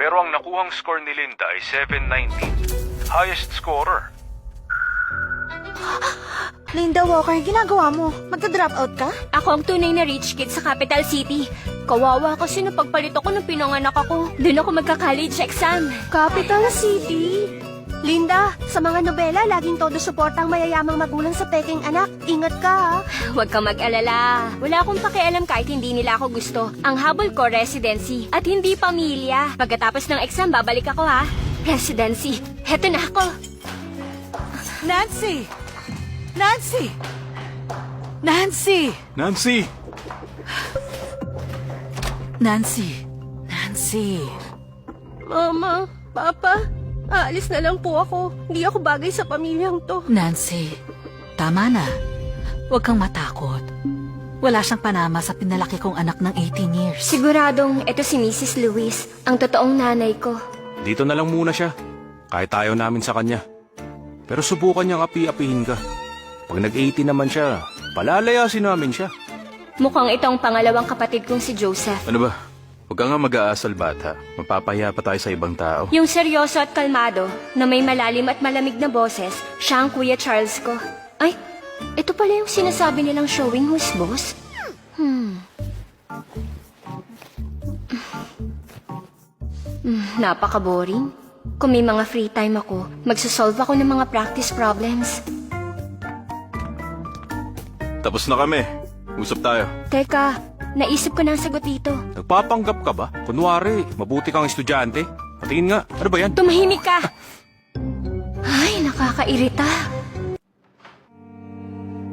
Pero ang nakuhang score ni Linda ay 790. Highest scorer. Linda Walker, ginagawa mo? Magta-drop out ka? Ako ang tunay na rich kid sa capital city. Kawawa kasi napagpalit ako nung pinanganak ako. Doon ako magka-college exam. Capital City? Linda, sa mga nobela, laging todo suporta ang mayayamang magulang sa peking anak. Ingat ka, ha? Huwag kang mag-alala. Wala akong pakialam kahit hindi nila ako gusto. Ang habol ko, residency. At hindi pamilya. Pagkatapos ng exam, babalik ako ha. Residency. Heto na ako. Nancy! Nancy! Nancy! Nancy! Nancy! Nancy! Mama, Papa, aalis na lang po ako. Hindi ako bagay sa pamilyang to. Nancy, tama na. Huwag kang matakot. Wala siyang panama sa pinalaki kong anak ng 18 years. Siguradong ito si Mrs. Lewis, ang totoong nanay ko. Dito na lang muna siya. Kahit ayaw namin sa kanya. Pero subukan niyang api-apihin ka. Pag nag-18 naman siya, palalayasin namin siya. Mukhang itong pangalawang kapatid kong si Joseph. Ano ba? Huwag ka nga mag-aasal bata. Mapapahiya pa tayo sa ibang tao. Yung seryoso at kalmado, na may malalim at malamig na boses, siya ang Kuya Charles ko. Ay, ito pala yung sinasabi nilang showing who's boss? Napaka-boring. Kung may mga free time ako, magsasolve ako ng mga practice problems. Tapos na kami. Usap tayo. Teka, naisip ko na ang sagot dito. Nagpapanggap ka ba? Kunwari, mabuti kang estudyante. Patingin nga. Ano ba yan? Tumahimik ka! Ay, nakakairita.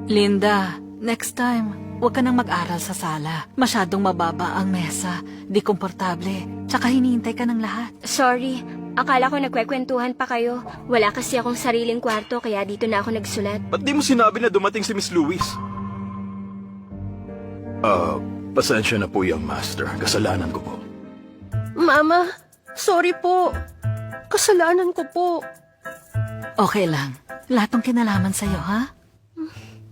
Linda, next time, huwag ka nang mag-aral sa sala. Masyadong mababa ang mesa, di komportable, tsaka hinihintay ka ng lahat. Sorry, akala ko nagkwekwentuhan pa kayo. Wala kasi akong sariling kwarto kaya dito na ako nagsulat. Ba't di mo sinabi na dumating si Miss Lewis? Pasensya na po yung master. Kasalanan ko po. Mama, sorry po. Kasalanan ko po. Okay lang, lahat ng kinalaman sa'yo, ha?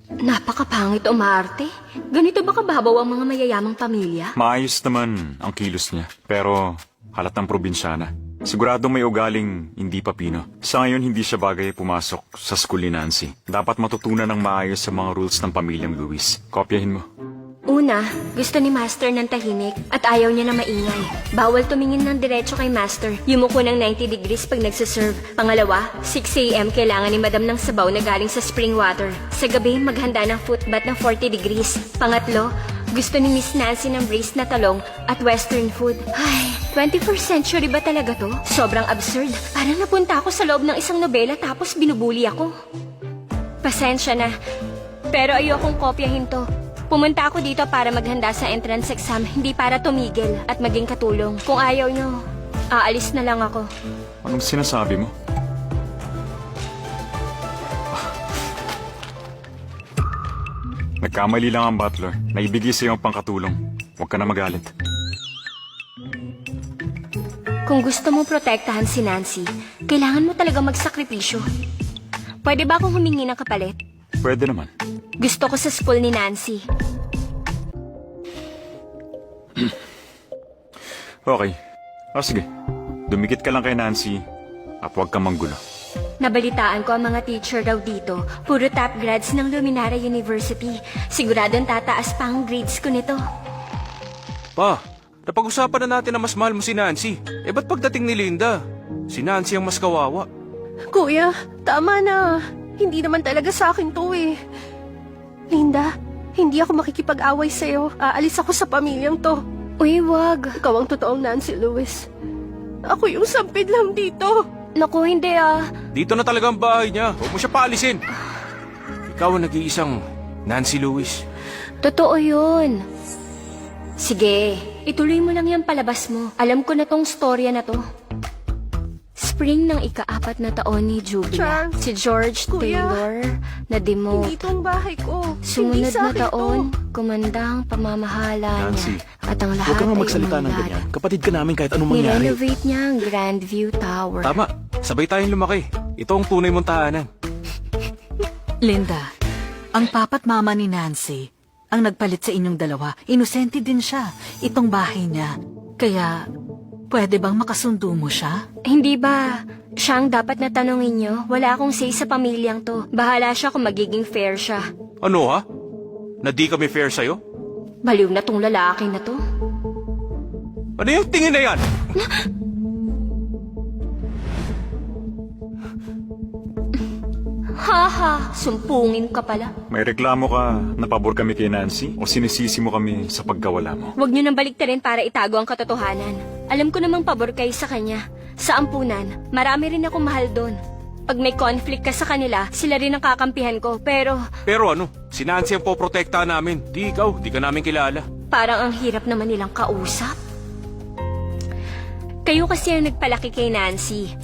Napakapangit umarte. Ganito ba kababaw ang mga mayayamang pamilya? Maayos naman ang kilos niya, pero halatang probinsyana. Sigurado may ugaling hindi papino. Sa ngayon, hindi siya bagay pumasok sa school ni Nancy. Dapat matutunan ng maayos sa mga rules ng pamilyang Lewis. Kopyahin mo. Una, gusto ni Master ng tahimik at ayaw niya na maingay. Bawal tumingin ng diretso kay Master. Yumuko ng 90 degrees pag nagsaserve. Pangalawa, 6 a.m. kailangan ni Madam ng sabaw na galing sa spring water. Sa gabi, maghanda ng footbath ng 40 degrees. Pangatlo, gusto ni Miss Nancy ng braised na talong at western food. Ay, 21st century ba talaga to? Sobrang absurd. Parang napunta ako sa loob ng isang nobela tapos binubuli ako. Pasensya na, pero ayokong kopyahin to. Pumunta ako dito para maghanda sa entrance exam, hindi para tumigil at maging katulong. Kung ayaw nyo, aalis na lang ako. Anong sinasabi mo? Nagkamali lang ang butler. Naibigay sa iyo ang pangkatulong. Huwag ka na magalit. Kung gusto mong protektahan si Nancy, kailangan mo talaga magsakripisyo. Pwede ba akong humingi ng kapalit? Pwede naman. Gusto ko sa school ni Nancy. Okay. O sige. Dumikit ka lang kay Nancy at huwag kang manggulo. Nabalitaan ko ang mga teacher daw dito. Puro top grads ng Luminara University. Siguradong tataas pa ang grades ko nito. Pa, napag-usapan na natin na mas mahal mo si Nancy. Eh ba't pagdating ni Linda? Si Nancy ang mas kawawa. Kuya, tama na. Hindi naman talaga sa akin to eh. Linda, hindi ako makikipag-away sa'yo. Aalis ako sa pamilyang to. Uy, wag. Ikaw ang totoong Nancy Lewis. Ako yung sampid lang dito. Naku, hindi ah. Dito na talaga ang bahay niya. Huwag mo siya paalisin. Ikaw ang nag-iisang Nancy Lewis. Totoo yun. Sige, ituloy mo lang yung palabas mo. Alam ko na tong storya na to. Spring ng ika-4 na taon ni Jubila, Charles, si George Kuya, Taylor na-demote. Hindi itong bahay ko. Sumunod hindi sa na akin taon, to. kumandang pamamahala Nancy, niya. At ang lahat Huwag ka nga ay magsalita ng umunlad. ganyan. Kapatid ka namin kahit anong mangyari. Nirenovate niya ang Grandview Tower. Tama, sabay tayong lumaki. Ito ang tunay mong tahanan. Linda, ang papa't mama ni Nancy, ang nagpalit sa inyong dalawa, inosente din siya. Itong bahay niya. Kaya, Pwede bang makasundo mo siya? Hindi ba siya ang dapat na tanongin niyo? Wala akong say sa pamilyang to. Bahala siya kung magiging fair siya. Ano ha? Na di kami fair sa'yo? Baliw na tong lalaki na to. Ano yung tingin na yan? Haha, sumpungin ka pala. May reklamo ka na pabor kami kay Nancy o sinisisi mo kami sa pagkawala mo? Huwag niyo nang baliktarin para itago ang katotohanan. Alam ko namang pabor kayo sa kanya. Sa ampunan, marami rin akong mahal doon. Pag may conflict ka sa kanila, sila rin ang kakampihan ko. Pero Pero ano, si Nancy ang poprotektahan namin. Di ikaw, di ka namin kilala. parang ang hirap naman nilang kausap. Kayo kasi ang nagpalaki kay Nancy.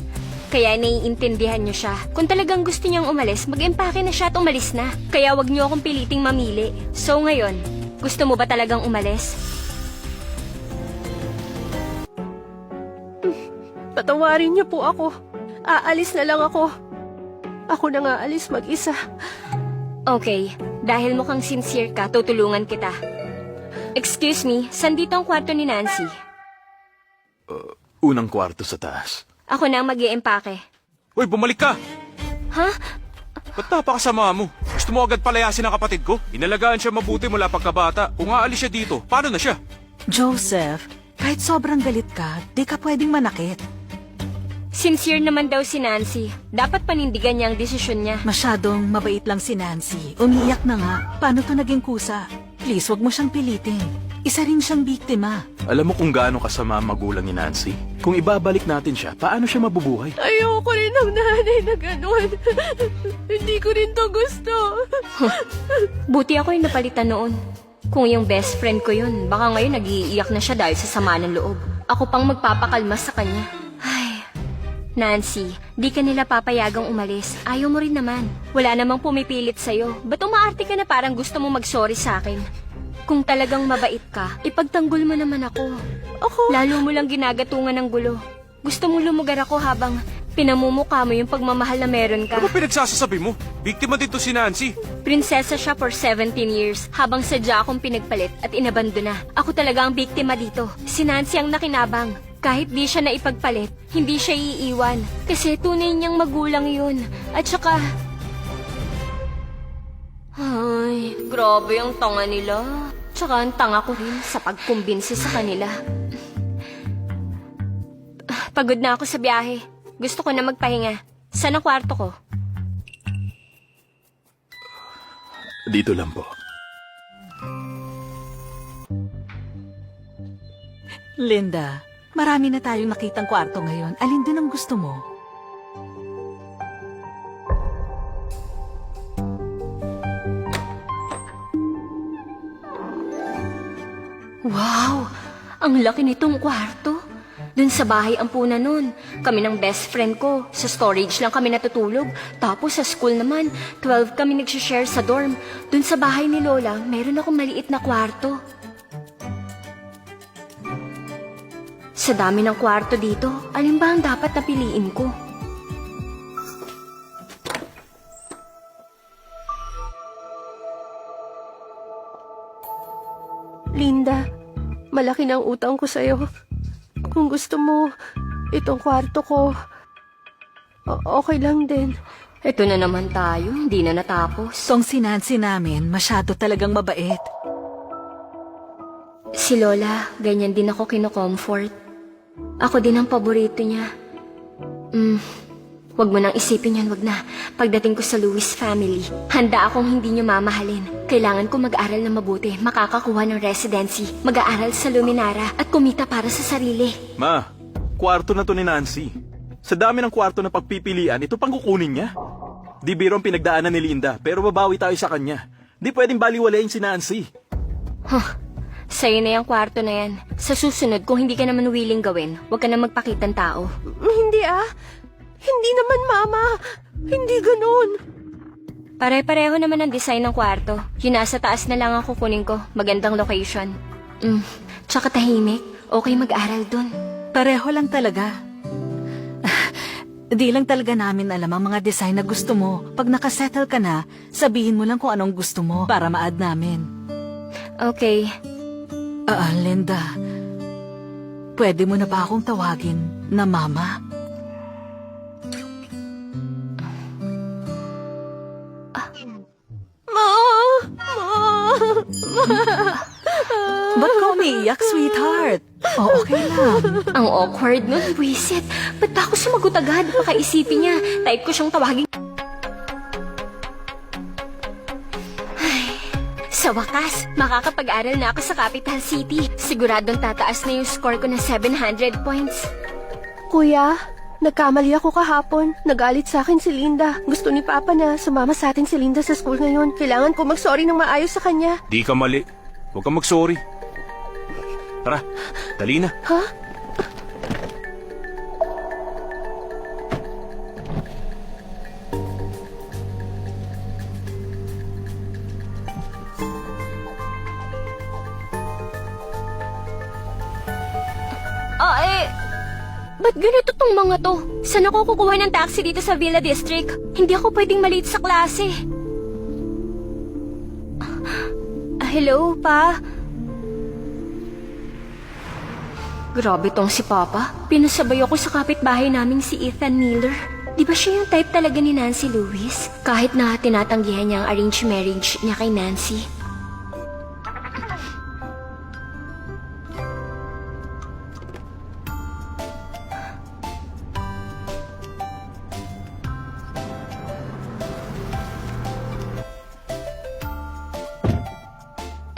Kaya naiintindihan niyo siya. Kung talagang gusto niyang umalis, mag-empake na siya at umalis na. Kaya wag niyo akong piliting mamili. So ngayon, gusto mo ba talagang umalis? Patawarin niyo po ako. Aalis na lang ako. Ako na nga alis mag-isa. Okay, dahil mukhang sincere ka, tutulungan kita. Excuse me, sandito ang kwarto ni Nancy. Unang kwarto sa taas. Ako na ang mag-iempake. Uy, bumalik ka! Ha? Ba't napakasama mo? Gusto mo agad palayasin ang kapatid ko? Inalagaan siya mabuti mula pagkabata. Kung aalis siya dito, paano na siya? Joseph, kahit sobrang galit ka, di ka pwedeng manakit. Sincere naman daw si Nancy. Dapat panindigan niya ang desisyon niya. Masyadong mabait lang si Nancy. Umiiyak na nga. Paano to naging kusa? Please, wag mo siyang pilitin. Isa rin siyang biktima. Alam mo kung gaano kasama ang magulang ni Nancy? Kung ibabalik natin siya, paano siya mabubuhay? Ayoko rin ng nanay na ganun. Hindi ko rin to gusto. Buti ako yung napalitan noon. Kung yung best friend ko yun, baka ngayon nag-iiyak na siya dahil sa sama ng loob. Ako pang magpapakalma sa kanya. Ay, Nancy, di ka nila papayagang umalis. Ayaw mo rin naman. Wala namang pumipilit sa'yo. Ba't umaarte ka na parang gusto mo mag-sorry sa akin? Kung talagang mabait ka, ipagtanggol mo naman ako. Lalo mo lang ginagatungan ng gulo. Gusto mong lumugar ako habang pinamumukha mo yung pagmamahal na meron ka. Ano ba pinagsasasabi mo? Biktima dito si Nancy. Prinsesa siya for 17 years habang sadya akong pinagpalit at inabandona. Ako talaga ang biktima dito. Si Nancy ang nakinabang. Kahit di siya naipagpalit, hindi siya iiwan. Kasi tunay niyang magulang yun. At saka... Ay, grabe ang tanga nila. Tsaka ang tanga ko rin sa pagkumbinsi sa kanila. Pagod na ako sa biyahe. Gusto ko na magpahinga. Saan ang kwarto ko? Dito lang po. Linda, marami na tayong nakitang kwarto ngayon. Alin din ang gusto mo? Wow! Ang laki nitong kwarto. Dun sa bahay ampunan nun. Kami ng best friend ko. Sa storage lang kami natutulog. Tapos sa school naman, 12 kami nagsishare sa dorm. Dun sa bahay ni Lola, meron akong maliit na kwarto. Sa dami ng kwarto dito, alin ba ang dapat na piliin ko? Linda, malaki na ang utang ko sa'yo. Kung gusto mo, itong kwarto ko, okay lang din. Ito na naman tayo, hindi na natapos. Tong si Nancy namin, masyado talagang mabait. Si Lola, ganyan din ako kino-comfort. Ako din ang paborito niya. Wag mo nang isipin yan, wag na. Pagdating ko sa Lewis family, handa akong hindi niyo mamahalin. Kailangan ko mag-aral na mabuti, makakakuha ng residency, mag-aaral sa Luminara, at kumita para sa sarili. Ma, kwarto na to ni Nancy. Sa dami ng kwarto na pagpipilian, ito pang kukunin niya. Di biro ang pinagdaanan ni Linda, pero babawi tayo sa kanya. Di pwedeng baliwalayin si Nancy. Sa'yo na yung kwarto na yan. Sa susunod, kung hindi ka naman willing gawin, huwag ka na magpakitang tao. Hindi Hindi naman, Mama. Hindi ganun. Pare-pareho naman ang design ng kwarto. Yung nasa taas na lang ang kukunin ko. Magandang location. Tsaka tahimik. Okay mag-aral dun. Pareho lang talaga. Di lang talaga namin alam ang mga design na gusto mo. Pag nakasettle ka na, sabihin mo lang kung anong gusto mo para ma-add namin. Okay. Linda, Pwede mo na ba akong tawagin na Mama? Ba't ka umiiyak, sweetheart? Oh, okay lang. Ang awkward nun, buwisit. Ba't ba ako sumagot agad? Baka isipin niya, type ko siyang tawagin. Ay, sa wakas, makakapag-aral na ako sa Capital City. Siguradong tataas na yung score ko na 700 points. Kuya, nagkamali ako kahapon. Nagalit sa akin si Linda. Gusto ni Papa na sumama sa atin si Linda sa school ngayon. Kailangan ko mag-sorry ng maayos sa kanya. Di ka mali. Huwag kang mag-sorry. Tara, dali na. Ha? Ba't ganito tong mga to? Saan ako kukuha ng taxi dito sa Villa District? Hindi ako pwedeng malate sa klase. Hello, Pa? Grabe tong si Papa. Pinasabay ako sa kapitbahay naming si Ethan Miller. Di ba siya yung type talaga ni Nancy Lewis? Kahit na tinatanggihan niya ang arranged marriage niya kay Nancy.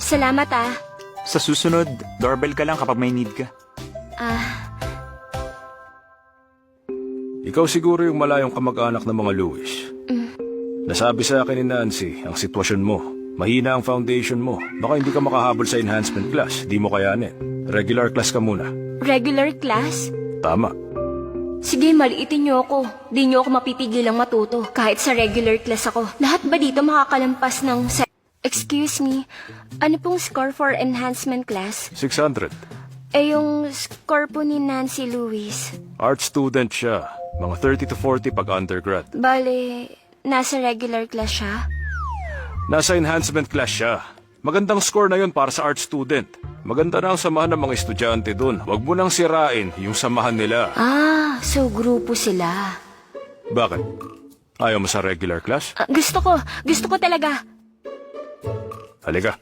Salamat ah. Sa susunod, doorbell ka lang kapag may need ka. Ikaw siguro yung malayong kamag-anak ng mga Lewis. Nasabi sa akin ni Nancy ang sitwasyon mo. Mahina ang foundation mo. Baka hindi ka makahabol sa enhancement class. Di mo kayanin. Regular class ka muna. Regular class? Tama. Sige, maliitin niyo ako. Di niyo ako mapipigilang matuto. Kahit sa regular class ako. Lahat ba dito makakalampas ng... Excuse me, ano pong score for enhancement class? 600. Eh, yung score po ni Nancy Lewis. Art student siya. Mga 30 to 40 pag undergrad. Bale, nasa regular class siya? Nasa enhancement class siya. Magandang score na yun para sa art student. Maganda na ang samahan ng mga estudyante dun. Huwag mo nang sirain yung samahan nila. Ah, so grupo sila. Bakit? Ayaw mo sa regular class? Gusto ko talaga. Halika.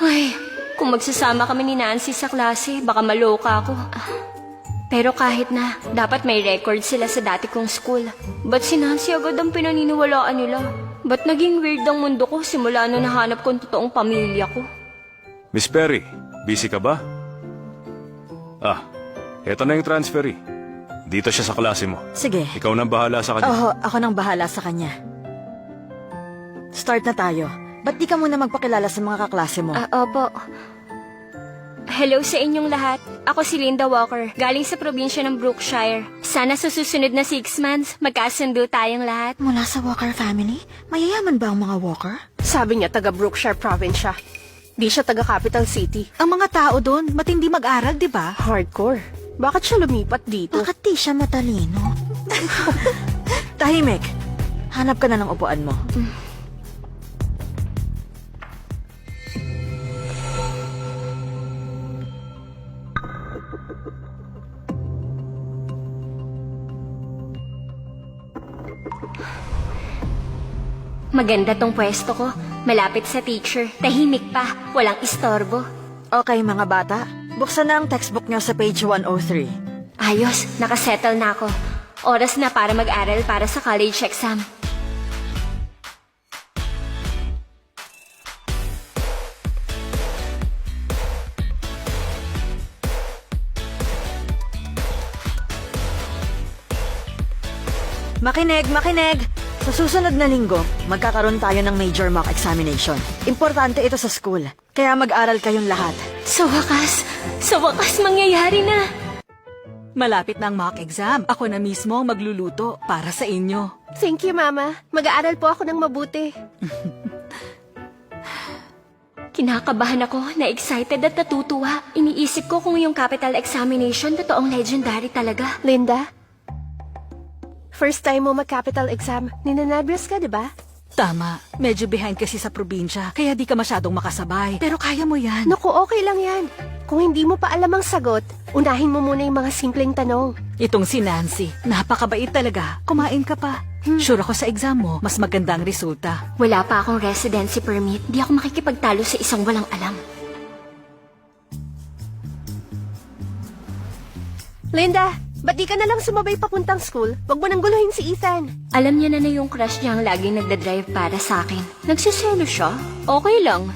Ay, kung magsasama kami ni Nancy sa klase, baka maloka ako. Pero kahit na, dapat may record sila sa dati kong school. Ba't si Nancy agad ang pinaniniwalaan nila? Ba't naging weird ang mundo ko simula nung nahanap ko ang totoong pamilya ko? Miss Perry, busy ka ba? Ah, eto na yung transferee. Dito siya sa klase mo. Sige. Ikaw nang bahala sa kanya. Oo, ako nang bahala sa kanya. Start na tayo. Ba't di ka muna magpakilala sa mga kaklase mo? Opo. Hello sa inyong lahat. Ako si Linda Walker, galing sa probinsya ng Brookshire. Sana sa susunod na 6 months, magkasundo tayong lahat. Mula sa Walker family? Mayayaman ba ang mga Walker? Sabi niya taga Brookshire Province siya. Di siya taga Capital City. Ang mga tao doon, matindi mag-aral, di ba? Hardcore. Bakit siya lumipat dito? Bakit di siya matalino? Tahimik. Hanap ka na ng upuan mo. Maganda tong pwesto ko. Malapit sa teacher. Tahimik pa. Walang istorbo. Okay mga bata, buksan na ang textbook niyo sa page 103. Ayos, nakasettle na ako. Oras na para mag-aral para sa college exam. Makinig! Sa susunod na linggo, magkakaroon tayo ng major mock examination. Importante ito sa school, kaya mag-aral kayong lahat. Sa wakas mangyayari na. Malapit na ang mock exam. Ako na mismo ang magluluto para sa inyo. Thank you, Mama. Mag-aaral po ako ng mabuti. Kinakabahan ako, na-excited at natutuwa. Iniisip ko kung yung capital examination totoong legendary talaga. Linda? First time mo mag-capital exam. Ninanabiyos ka, di ba? Tama, medyo behind kasi sa probinsya, kaya di ka masyadong makasabay. Pero kaya mo yan. Naku, okay lang yan. Kung hindi mo pa alam ang sagot, unahin mo muna yung mga simpleng tanong. Itong si Nancy, napakabait talaga. Kumain ka pa. Sure ako sa exam mo, mas maganda ang resulta. Wala pa akong residency permit. Di ako makikipagtalo sa isang walang alam. Linda, ba't di ka na lang sumabay papuntang school? Huwag mo nang guluhin si Ethan. Alam niya na yung crush niya ang laging nagdadrive para sa akin. Nagsiselo siya? Okay lang.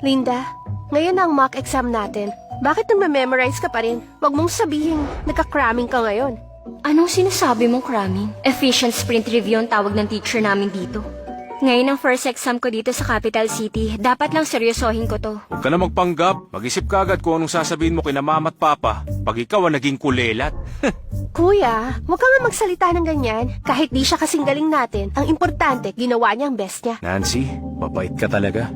Linda, ngayon na ang mock exam natin. Bakit nagme-memorize ka pa rin? Huwag mong sabihin, nagka-cramming ka ngayon. Anong sinasabi mong cramming? Efficient sprint review ang tawag ng teacher namin dito. Ngayon ang first exam ko dito sa Capital City. Dapat lang seryosohin ko to. Huwag ka na magpanggap. Mag-isip ka agad kung anong sasabihin mo kina mama at papa pag ikaw ang naging kulelat. Kuya, huwag ka nga magsalita ng ganyan. Kahit di siya kasing galing natin, ang importante, ginawa niya ang best niya. Nancy, mabait ka talaga.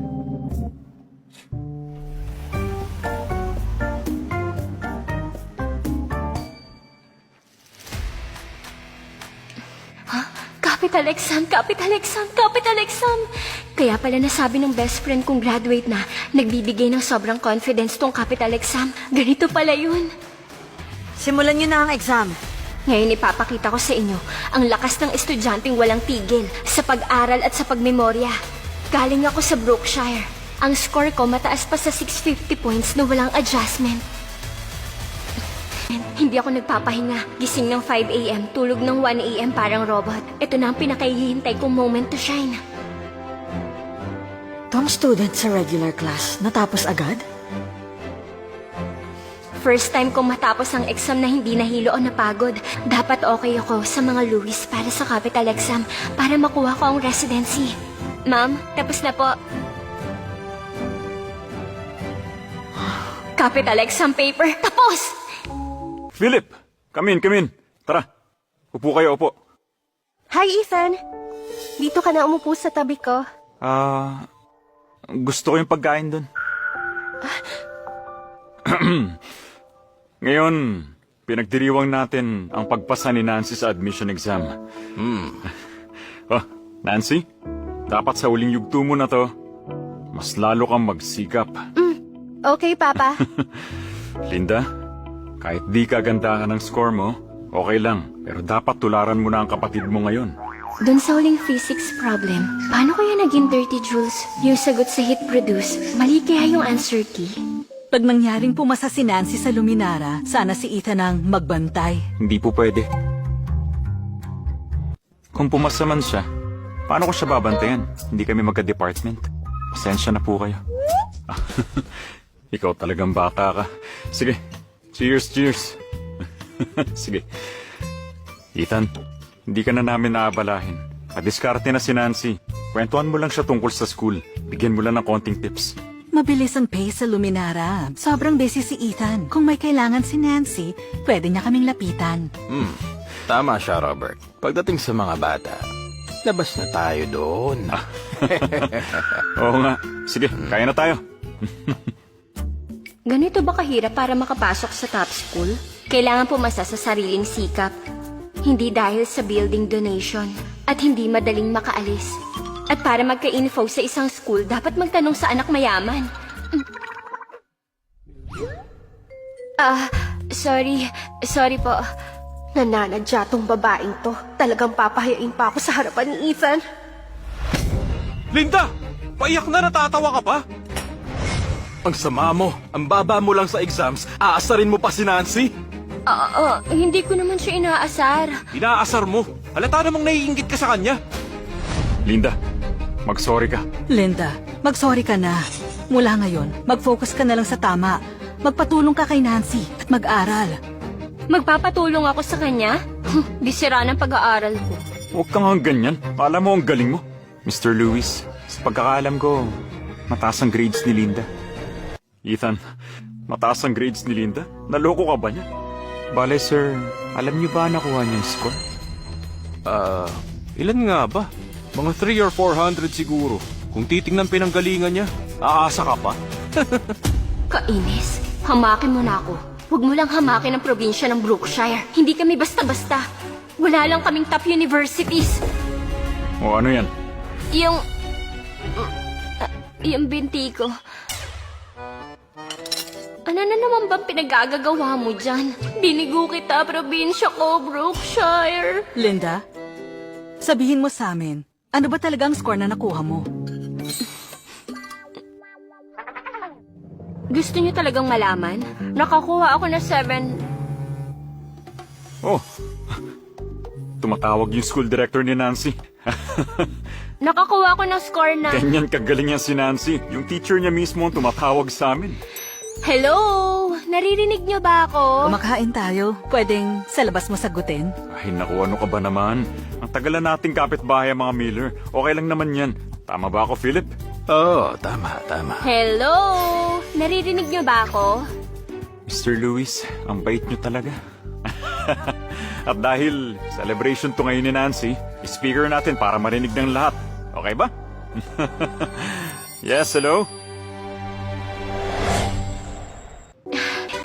Capital exam, capital exam, capital exam. Kaya pala nasabi ng best friend kong graduate na nagbibigay ng sobrang confidence tong capital exam. Ganito pala yun. Simulan niyo na ang exam. Ngayon ipapakita ko sa inyo ang lakas ng estudyanteng walang tigil sa pag-aral at sa pagmemorya. Galing ako sa Brookshire. Ang score ko mataas pa sa 650 points na walang adjustment. Hindi ako nagpapahinga. Gising ng 5 a.m., tulog ng 1 a.m. parang robot. Ito na ang pinakahihintay kong moment to shine. Tong student sa regular class, natapos agad? First time kong matapos ang exam na hindi nahilo o napagod. Dapat okay ako sa mga Louis para sa capital exam para makuha ko ang residency. Ma'am, tapos na po. Capital exam paper, tapos! Philip! Come in. Tara. Upo kayo, upo. Hi, Ethan. Dito ka na umupo sa tabi ko. Gusto ko yung pagkain dun. Ngayon, pinagdiriwang natin ang pagpasa ni Nancy sa admission exam. Oh, Nancy, dapat sa huling yugto mo na to, mas lalo kang magsikap. Okay, Papa. Linda, kahit di ka gandahan ng score mo, okay lang. Pero dapat tularan mo na ang kapatid mo ngayon. Doon sa huling physics problem, paano kaya naging 30 joules yung sagot sa heat produce? Mali kaya yung answer key? Pag nangyaring pumasa si Nancy sa Luminara, sana si Ethan ang magbantay. Hindi po pwede. Kung pumasa man siya, paano ko siya babantayan? Hindi kami magka-department. Pasensya na po kayo. Ikaw talagang baka ka. Sige, cheers. Sige. Ethan, hindi ka na namin naabalahin. Padiskarte na si Nancy. Kwentuhan mo lang siya tungkol sa school. Bigyan mo lang ng konting tips. Mabilis ang pace sa Luminara. Sobrang busy si Ethan. Kung may kailangan si Nancy, pwede niya kaming lapitan. Tama siya, Robert. Pagdating sa mga bata, labas na tayo doon. Oo nga. Sige, kaya na tayo. Ganito ba kahirap para makapasok sa top school? Kailangan pumasa sa sariling sikap. Hindi dahil sa building donation. At hindi madaling makaalis. At para magka-info sa isang school, dapat magtanong sa anak mayaman. Sorry po. Nananadya tong babaeng to. Talagang papahayain pa ako sa harapan ni Ethan. Linda! Paiyak na, natatawa ka pa? Ang sama mo. Ang baba mo lang sa exams. Aasarin mo pa si Nancy. Hindi ko naman siya inaasar. Inaasar mo. Halata namang naiinggit ka sa kanya. Linda, mag-sorry ka. Linda, mag-sorry ka na. Mula ngayon, mag-focus ka na lang sa tama. Magpatulong ka kay Nancy at mag-aral. Magpapatulong ako sa kanya? Di sira ng pag-aaral ko. Huwag kang hang ganyan. Alam mo ang galing mo. Mr. Lewis, sa pagkakaalam ko, mataas ang grades ni Linda. Ethan, mataas ang grades ni Linda? Naloko ka ba niya? Bale, sir, alam niyo ba nakuha niyang score? Ilan nga ba? Mga 3 or 400 siguro. Kung titingnan pinanggalingan niya, aasa ka pa. Kainis. Hamakin mo na ako. Huwag mo lang hamakin ang probinsya ng Brookshire. Hindi kami basta-basta. Wala lang kaming top universities. O ano yan? Yung binti ko. Ano na naman bang pinagagagawa mo dyan? Binigo kita, probinsya ko, Brookshire. Linda, sabihin mo sa amin, ano ba talaga ang score na nakuha mo? Gusto niyo talagang malaman? Nakakuha ako na 7. Oh, tumatawag yung school director ni Nancy. Nakakuha ako ng score na... Ganyan kagaling yan si Nancy. Yung teacher niya mismo ang tumatawag sa amin. Hello? Naririnig niyo ba ako? Kumakain tayo. Pwedeng sa labas mo sagutin? Ay naku, ano ka ba naman? Ang tagalan nating kapitbahay ang mga Miller. Okay lang naman yan. Tama ba ako, Philip? Oo, tama, tama. Hello? Naririnig niyo ba ako? Mr. Lewis, ang bait niyo talaga. At dahil celebration to ngayon ni Nancy, speaker natin para marinig ng lahat. Okay ba? Yes, hello?